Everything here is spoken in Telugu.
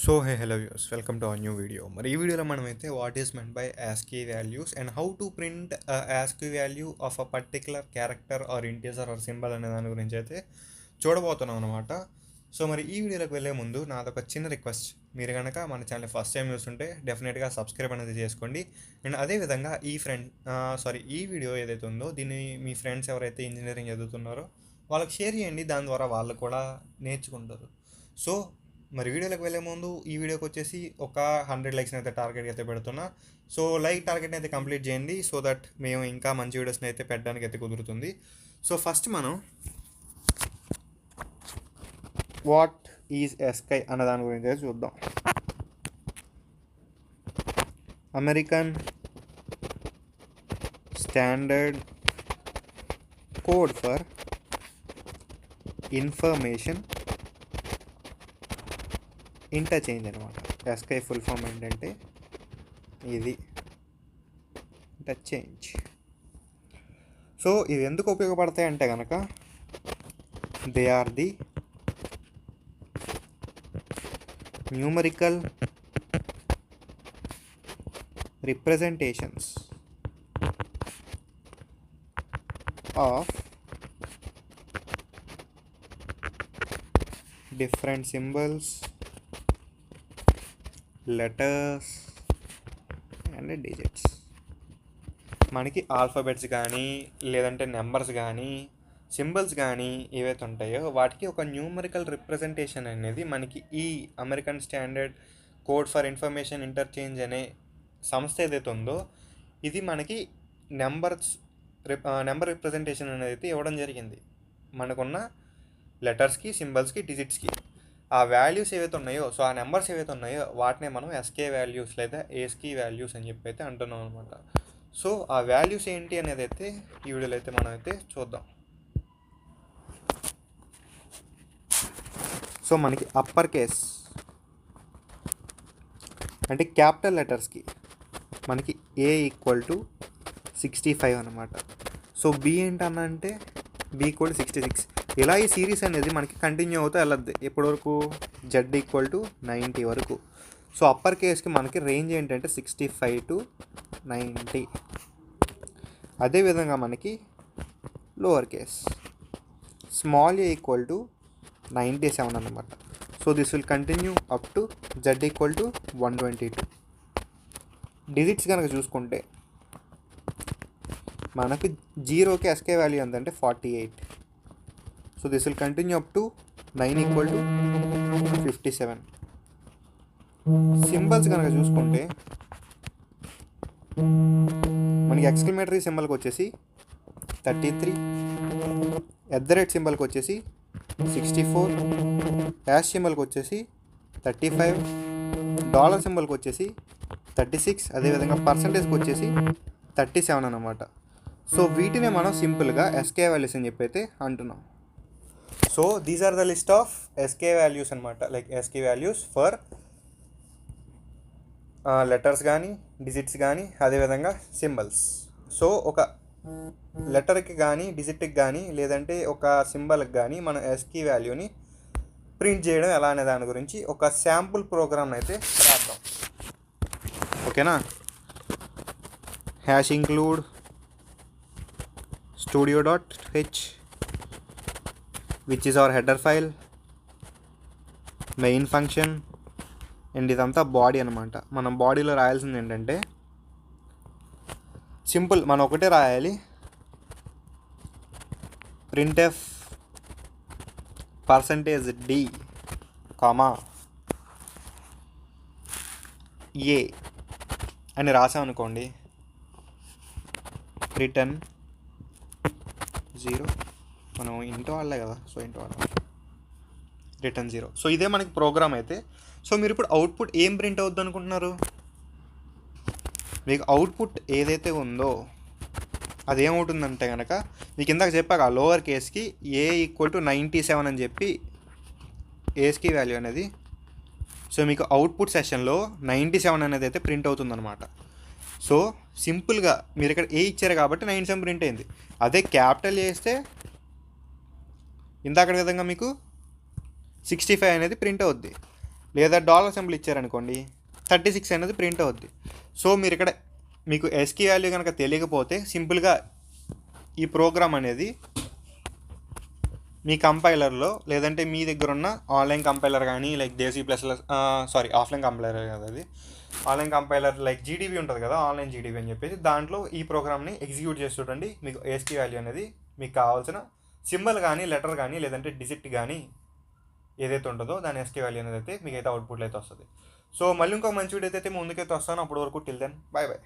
So hey hello views welcome to our new video. మరి ఈ వీడియోలో మనమైతే what is meant by ASCII values and how to print ASCII value of a particular character or integer or symbol అనే దాని గురించి అయితే చూడబోతున్నాం అనమాట. సో మరి ఈ వీడియోలోకి వెళ్ళే ముందు నాదొక చిన్న రిక్వెస్ట్, మీరు కనుక మన ఛానల్ ఫస్ట్ టైం చూస్తుంటే డెఫినెట్గా సబ్స్క్రైబ్ అనేది చేసుకోండి. అండ్ అదేవిధంగా ఈ వీడియో ఏదైతే ఉందో దీన్ని మీ ఫ్రెండ్స్ ఎవరైతే ఇంజనీరింగ్ చదువుతున్నారో వాళ్ళకి షేర్ చేయండి, దాని ద్వారా వాళ్ళు కూడా నేర్చుకుంటారు. సో మరి వీడియోలోకి వెళ్ళే ముందు ఈ వీడియోకి వచ్చేసి ఒక 100 లైక్స్ని అయితే టార్గెట్ అయితే పెడుతున్నా. సో లైక్ టార్గెట్ని అయితే కంప్లీట్ చేయండి, సో దట్ మేము ఇంకా మంచి వీడియోస్ని అయితే పెట్టడానికి అయితే కుదురుతుంది. సో ఫస్ట్ మనం వాట్ ఈజ్ ASCII అన్న దాని గురించి అయితే చూద్దాం. American standard code for information interchange అనమాట. ASCII ఫుల్ ఫామ్ ఏంటంటే ఇది, ఇంటర్చేంజ్. సో ఇవి ఎందుకు ఉపయోగపడతాయి అంటే కనుక they are the numerical representations of different symbols, letters and digits. మనకి ఆల్ఫాబెట్స్ కానీ లేదంటే నెంబర్స్ కానీ సింబల్స్ కానీ ఏవైతే ఉంటాయో వాటికి ఒక న్యూమరికల్ రిప్రజెంటేషన్ అనేది మనకి ఈ American standard code for information interchange అనే సంస్థ ఏదైతే ఉందో ఇది మనకి నెంబర్ రిప్రజెంటేషన్ అనేది అయితే ఇవ్వడం జరిగింది. మనకున్న లెటర్స్కి, సింబల్స్కి, డిజిట్స్కి ఆ వాల్యూస్ ఏవైతే ఉన్నాయో, సో ఆ నెంబర్స్ ఏవైతే ఉన్నాయో వాటినే మనం ASCII వాల్యూస్ లేదా ASCII వాల్యూస్ అని చెప్పి అయితే అంటున్నాం అనమాట. సో ఆ వాల్యూస్ ఏంటి అనేది అయితే ఈ వీడియోలో అయితే మనం అయితే చూద్దాం. సో మనకి అప్పర్ కేస్ అంటే క్యాపిటల్ లెటర్స్కి మనకి A = 65 అనమాట. సో B ఏంటన్నా అంటే B = 66. ఇలా ఈ సిరీస్ అనేది మనకి కంటిన్యూ అవుతూ వెళ్ళద్ది ఎప్పటి వరకు, Z = 90 వరకు. సో అప్పర్ కేస్కి మనకి రేంజ్ ఏంటంటే 65 to 90. అదేవిధంగా మనకి లోవర్ కేస్ స్మాల్ a = 97 అనమాట. So this will continue up to Z = 122. Digits కనుక చూసుకుంటే మనకి 0కి ASCII వాల్యూ ఎంతంటే 48. So this will continue up to 9 = 57. Symbols కనుక చూసుకుంటే మనకి ఎక్స్క్లమేటరీ సింబల్కి వచ్చేసి 33, @ సింబల్కి వచ్చేసి 64, హ్యాష్ సింబల్కి వచ్చేసి 35, డాలర్ సింబల్కి వచ్చేసి 36, అదేవిధంగా పర్సంటేజ్కి వచ్చేసి 37 అన్నమాట. సో వీటినే మనం సింపుల్గా ASCII వాల్యూస్ అని చెప్పి అయితే అంటున్నాం. So these are the list of ASCII values అనమాట, like ASCII values for letters కానీ, డిజిట్స్ కానీ, అదేవిధంగా సింబల్స్. సో ఒక లెటర్కి కానీ, డిజిట్కి కానీ, లేదంటే ఒక సింబల్కి కానీ మనం ASCII వాల్యూని ప్రింట్ చేయడం ఎలా అనే దాని గురించి ఒక శాంపుల్ ప్రోగ్రామ్ అయితే రాద్దాం. ఓకేనా? Hash include studio.h which is our header file, main function and ఇదంతా బాడీ అనమాట. మనం బాడీలో రాయాల్సింది ఏంటంటే సింపుల్, మనం ఒకటే రాయాలి, printf %d, a అని రాసామనుకోండి, రిటర్న్ 0. మనం ఇంటో వాళ్ళే కదా, సో ఇంటో వాళ్ళ రిటర్న్ 0. సో ఇదే మనకి ప్రోగ్రామ్ అయితే. సో మీరు ఇప్పుడు అవుట్పుట్ ఏం ప్రింట్ అవుద్ది అనుకుంటున్నారు? మీకు అవుట్పుట్ ఏదైతే ఉందో అదేమవుతుందంటే కనుక మీకు ఇందాక చెప్పాక లోవర్ కేస్కి A = 97 అని చెప్పి ASCII వాల్యూ అనేది. సో మీకు అవుట్పుట్ సెషన్లో 97 అనేది అయితే ప్రింట్ అవుతుందన్నమాట. సో సింపుల్గా మీరు ఇక్కడ ఏ ఇచ్చారు కాబట్టి 97 ప్రింట్ అయింది. అదే క్యాపిటల్ చేస్తే ఇందాక విధంగా మీకు 65 అనేది ప్రింట్ అవుద్ది. లేదా డాలర్ సింబల్ ఇచ్చారనుకోండి 36 అనేది ప్రింట్ అవుద్ది. సో మీరు ఇక్కడ మీకు ఎస్కీ వాల్యూ కనుక తెలియకపోతే సింపుల్గా ఈ ప్రోగ్రామ్ అనేది మీ కంపైలర్లో లేదంటే మీ దగ్గర ఉన్న ఆన్లైన్ కంపైలర్ కానీ లైక్ దేశీ ప్లస్ ఆఫ్లైన్ కంపైలర్ కదా అది, ఆన్లైన్ కంపైలర్ లైక్ జీడీబీ ఉంటుంది కదా, ఆన్లైన్ జీడీబీ అని చెప్పేసి దాంట్లో ఈ ప్రోగ్రామ్ని ఎగ్జిక్యూట్ చేసి చూడండి. మీకు ఎస్కీ వాల్యూ అనేది మీకు కావాల్సిన సింబల్ కానీ లెటర్ కానీ లేదంటే డిజిట్ కానీ ఏదైతే ఉంటుందో దాని ఎస్కీ వాల్యూ అనేది అయితే మీకు అయితే అవుట్పుట్లో అయితే వస్తుంది. సో మళ్ళీ ఇంకో మంచి వీడియో అయితే ముందుకైతే వస్తాను. అప్పటి వరకు టిల్ దెన్ బాయ్ బాయ్.